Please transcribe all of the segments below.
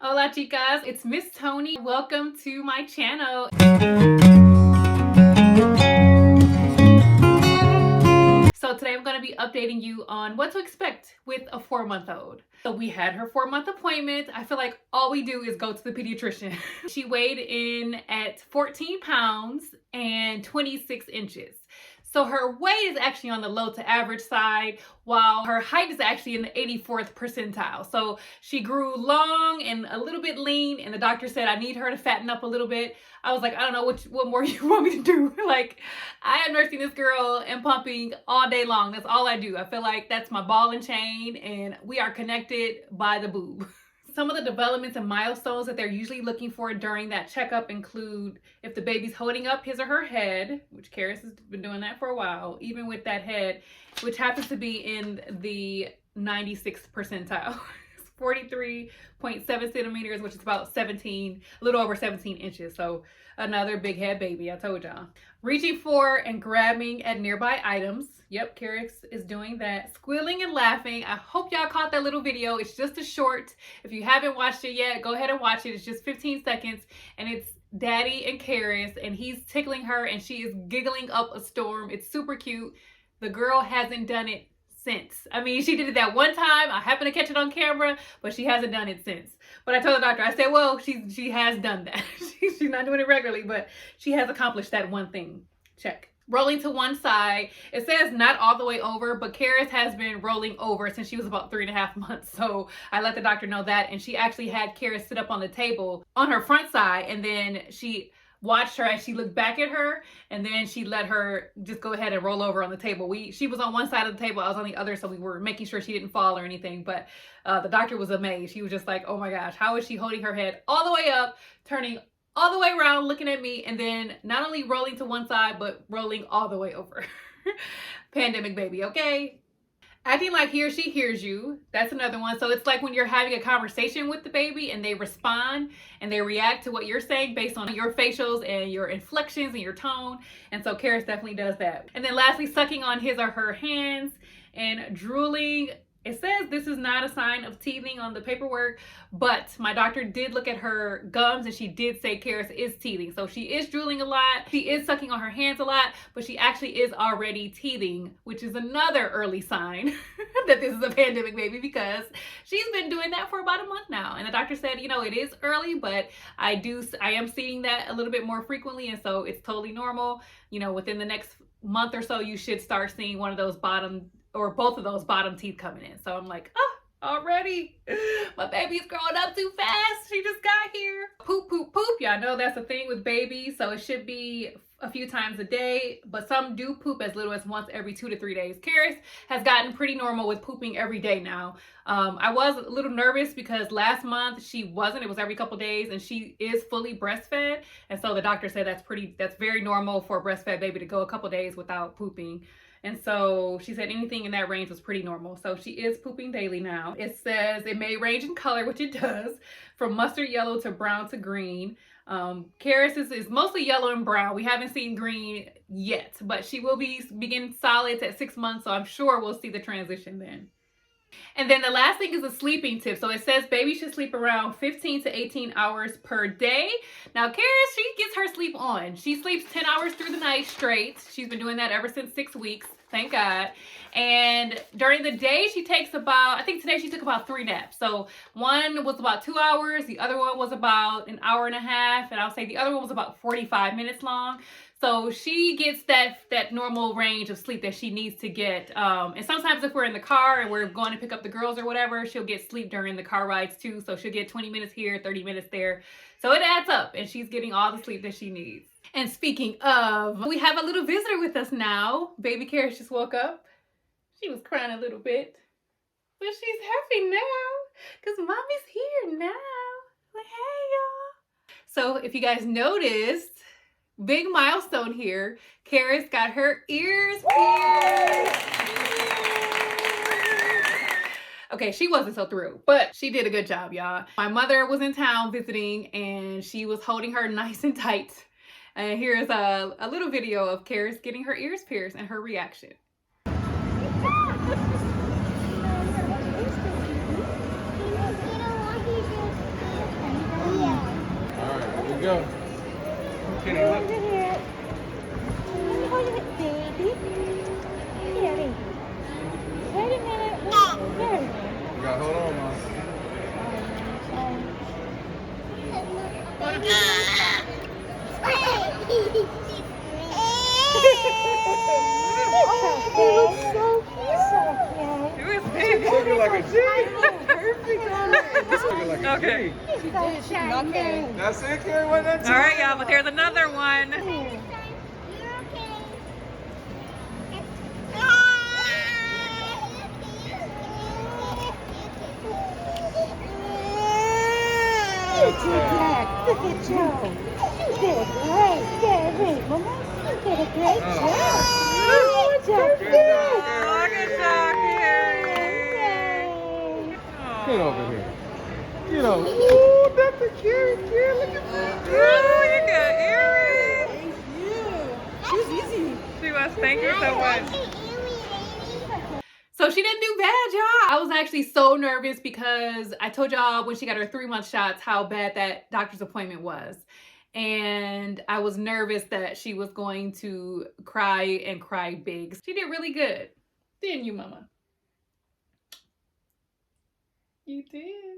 Hola chicas, it's Miss Toni. Welcome to my channel. So today I'm going to be updating you on what to expect with a 4-month-old. So we had her 4-month appointment. I feel like all we do is go to the pediatrician. She weighed in at 14 pounds and 26 inches. So her weight is actually on the low to average side, while her height is actually in the 84th percentile. So she grew long and a little bit lean, and the doctor said, I need her to fatten up a little bit. I was like, I don't know what more you want me to do. Like, I am nursing this girl and pumping all day long. That's all I do. I feel like that's my ball and chain, and we are connected by the boob. Some of the developments and milestones that they're usually looking for during that checkup include if the baby's holding up his or her head, which Karis has been doing that for a while, even with that head, which happens to be in the 96th percentile. 43.7 centimeters, which is about a little over 17 inches. So another big head baby, I told y'all. Reaching for and grabbing at nearby items. Yep, Karis is doing that. Squealing and laughing. I hope y'all caught that little video. It's just a short. If you haven't watched it yet, go ahead and watch it. It's just 15 seconds, and it's Daddy and Karis, and he's tickling her, and she is giggling up a storm. It's super cute. The girl hasn't done it since. I mean, she did it that one time. I happened to catch it on camera, but she hasn't done it since. But I told the doctor, I said, well, she has done that. She's not doing it regularly, but she has accomplished that one thing. Check. Rolling to one side. It says not all the way over, but Karis has been rolling over since she was about 3.5 months. So I let the doctor know that, and she actually had Karis sit up on the table on her front side, and then she watched her as she looked back at her, and then she let her just go ahead and roll over on the table. She was on one side of the table, I was on the other, so we were making sure she didn't fall or anything. But the doctor was amazed. She was just like, oh my gosh, how is she holding her head all the way up, turning all the way around, looking at me, and then not only rolling to one side, but rolling all the way over. Pandemic baby, okay? Acting like he or she hears you. That's another one. So it's like when you're having a conversation with the baby and they respond and they react to what you're saying based on your facials and your inflections and your tone. And so Karis definitely does that. And then lastly, sucking on his or her hands and drooling. It says this is not a sign of teething on the paperwork, but my doctor did look at her gums and she did say Karis is teething. So she is drooling a lot. She is sucking on her hands a lot, but she actually is already teething, which is another early sign that this is a pandemic baby, because she's been doing that for about a month now. And the doctor said, you know, it is early, but I am seeing that a little bit more frequently. And so it's totally normal. You know, within the next month or so, you should start seeing one of those bottom or both of those bottom teeth coming in. So I'm like, oh, already my baby's growing up too fast. She just got here. Poop, poop, poop. Y'all know that's a thing with babies. So it should be a few times a day, but some do poop as little as once every 2 to 3 days. Karis has gotten pretty normal with pooping every day now. I was a little nervous because last month she wasn't. It was every couple days, and she is fully breastfed. And so the doctor said that's very normal for a breastfed baby to go a couple days without pooping. And so she said anything in that range was pretty normal. So she is pooping daily now. It says it may range in color, which it does, from mustard yellow to brown to green. Karis is mostly yellow and brown. We haven't seen green yet, but she will begin solids at 6 months. So I'm sure we'll see the transition then. And then the last thing is a sleeping tip. So it says baby should sleep around 15 to 18 hours per day. Now Karis, she gets her sleep on. She sleeps 10 hours through the night straight. She's been doing that ever since 6 weeks. Thank God. And during the day, she takes I think today she took about 3 naps. So one was about 2 hours. The other one was about an hour and a half. And I'll say the other one was about 45 minutes long. So she gets that normal range of sleep that she needs to get. And sometimes if we're in the car and we're going to pick up the girls or whatever, she'll get sleep during the car rides too. So she'll get 20 minutes here, 30 minutes there. So it adds up, and she's getting all the sleep that she needs. And speaking of, we have a little visitor with us now. Baby Karis just woke up. She was crying a little bit, but she's happy now because mommy's here now. Like, hey, y'all. So if you guys noticed, big milestone here. Karis got her ears pierced. Okay, she wasn't so thrilled, but she did a good job, y'all. My mother was in town visiting, and she was holding her nice and tight. And here's a little video of Karis getting her ears pierced and her reaction. go. Kenny, look. Here. Let me hold your baby. Here, baby. Wait a minute. There. You gotta hold on, Mom. Looking like a G. Okay. That's it, Carrie. What that? All right, y'all, but there's another one. Look at Joe. You did a great. Mama. You did a great job. Good job. Look at y'all, Carrie. Get over here. Get over. Ooh, that's a Carrie. Look at that. Oh, you got earrings. Thank you. She was easy. She was. Thank you so much. So she didn't do bad, y'all. I was actually so nervous because I told y'all when she got her 3-month shots how bad that doctor's appointment was. And I was nervous that she was going to cry and cry big. She did really good. Didn't you, Mama? You did.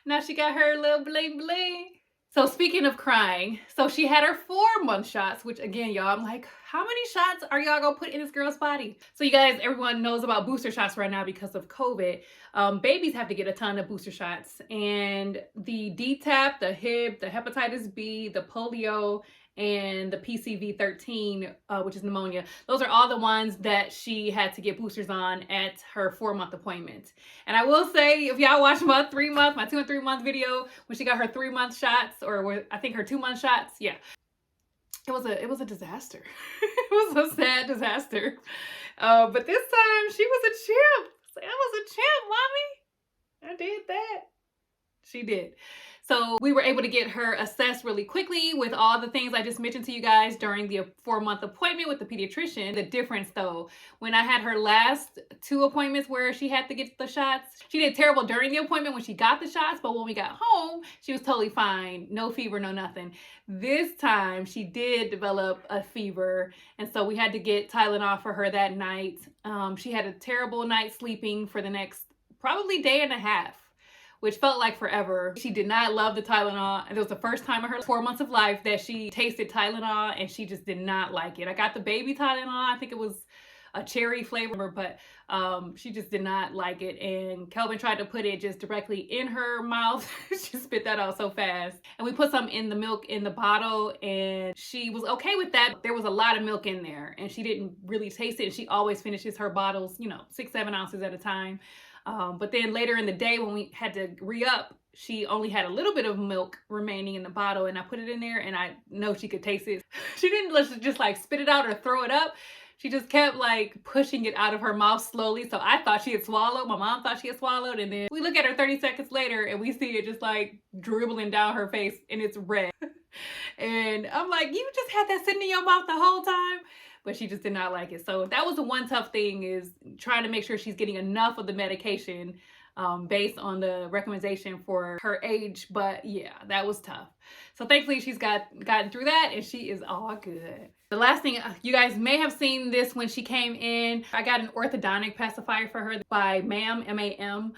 Now she got her little bling bling. So speaking of crying, so she had her 4-month shots, which again, y'all, I'm like, how many shots are y'all gonna put in this girl's body? So you guys, everyone knows about booster shots right now because of COVID. Babies have to get a ton of booster shots, and the DTaP, the Hib, the hepatitis B, the polio, and the PCV13, which is pneumonia. Those are all the ones that she had to get boosters on at her 4-month appointment. And I will say, if y'all watch my 2 and 3 month video, when she got her 3-month shots, or I think her 2-month shots, yeah. It was a disaster. It was a sad disaster. But this time she was a champ. I was a champ, mommy. I did that. She did. So we were able to get her assessed really quickly with all the things I just mentioned to you guys during the 4-month appointment with the pediatrician. The difference though, when I had her last 2 appointments where she had to get the shots, she did terrible during the appointment when she got the shots, but when we got home, she was totally fine. No fever, no nothing. This time she did develop a fever, and so we had to get Tylenol for her that night. She had a terrible night sleeping for the next probably day and a half, which felt like forever. She did not love the Tylenol. And it was the first time in her 4 months of life that she tasted Tylenol, and she just did not like it. I got the baby Tylenol. I think it was a cherry flavor, but she just did not like it. And Kelvin tried to put it just directly in her mouth. She spit that out so fast. And we put some in the milk in the bottle, and she was okay with that. There was a lot of milk in there, and she didn't really taste it. And she always finishes her bottles, 6-7 ounces at a time. But then later in the day when we had to re-up, she only had a little bit of milk remaining in the bottle, and I put it in there, and I know she could taste it. She didn't just like spit it out or throw it up. She just kept like pushing it out of her mouth slowly. So I thought she had swallowed. My mom thought she had swallowed. And then we look at her 30 seconds later and we see it just like dribbling down her face, and it's red. And I'm like, you just had that sitting in your mouth the whole time? But she just did not like it. So that was the one tough thing, is trying to make sure she's getting enough of the medication based on the recommendation for her age. But yeah, that was tough. So thankfully she's gotten through that, and she is all good. The last thing, you guys may have seen this when she came in. I got an orthodontic pacifier for her by MAM, M-A-M.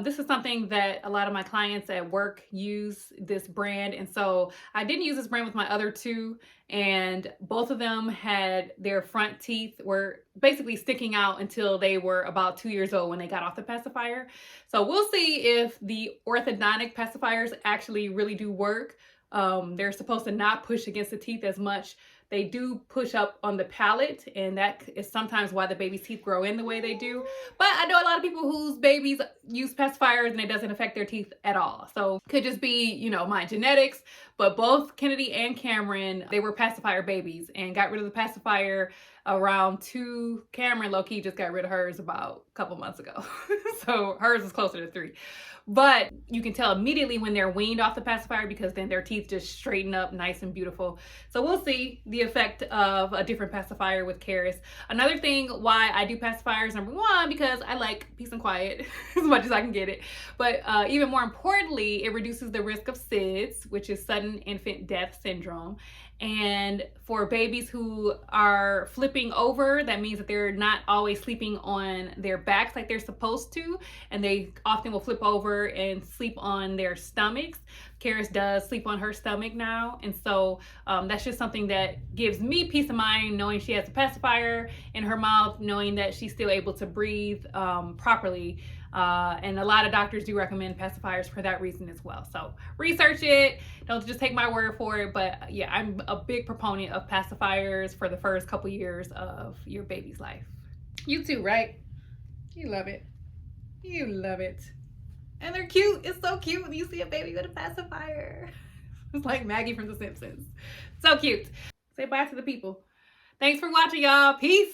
This is something that a lot of my clients at work use, this brand. And so I didn't use this brand with my other 2, and both of them had their front teeth were basically sticking out until they were about 2 years old when they got off the pacifier. So we'll see if the orthodontic pacifiers actually really do work. They're supposed to not push against the teeth as much. They do push up on the palate, and that is sometimes why the baby's teeth grow in the way they do. But I know a lot of people whose babies use pacifiers and it doesn't affect their teeth at all. So could just be, my genetics. But both Kennedy and Cameron, they were pacifier babies and got rid of the pacifier around 2. Cameron low-key just got rid of hers about a couple months ago. So hers is closer to 3. But you can tell immediately when they're weaned off the pacifier because then their teeth just straighten up nice and beautiful. So we'll see the effect of a different pacifier with Karis. Another thing why I do pacifiers, number 1, because I like peace and quiet as much as I can get it. But even more importantly, it reduces the risk of SIDS, which is sudden infant death syndrome. And for babies who are flipping over, that means that they're not always sleeping on their backs like they're supposed to, and they often will flip over and sleep on their stomachs. Karis does sleep on her stomach now, and so that's just something that gives me peace of mind, knowing she has a pacifier in her mouth, knowing that she's still able to breathe properly. And a lot of doctors do recommend pacifiers for that reason as well. So research it. Don't just take my word for it. But yeah, I'm a big proponent of pacifiers for the first couple years of your baby's life. You too, right? You love it. You love it. And they're cute. It's so cute when you see a baby with a pacifier. It's like Maggie from The Simpsons. So cute. Say bye to the people. Thanks for watching, y'all. Peace.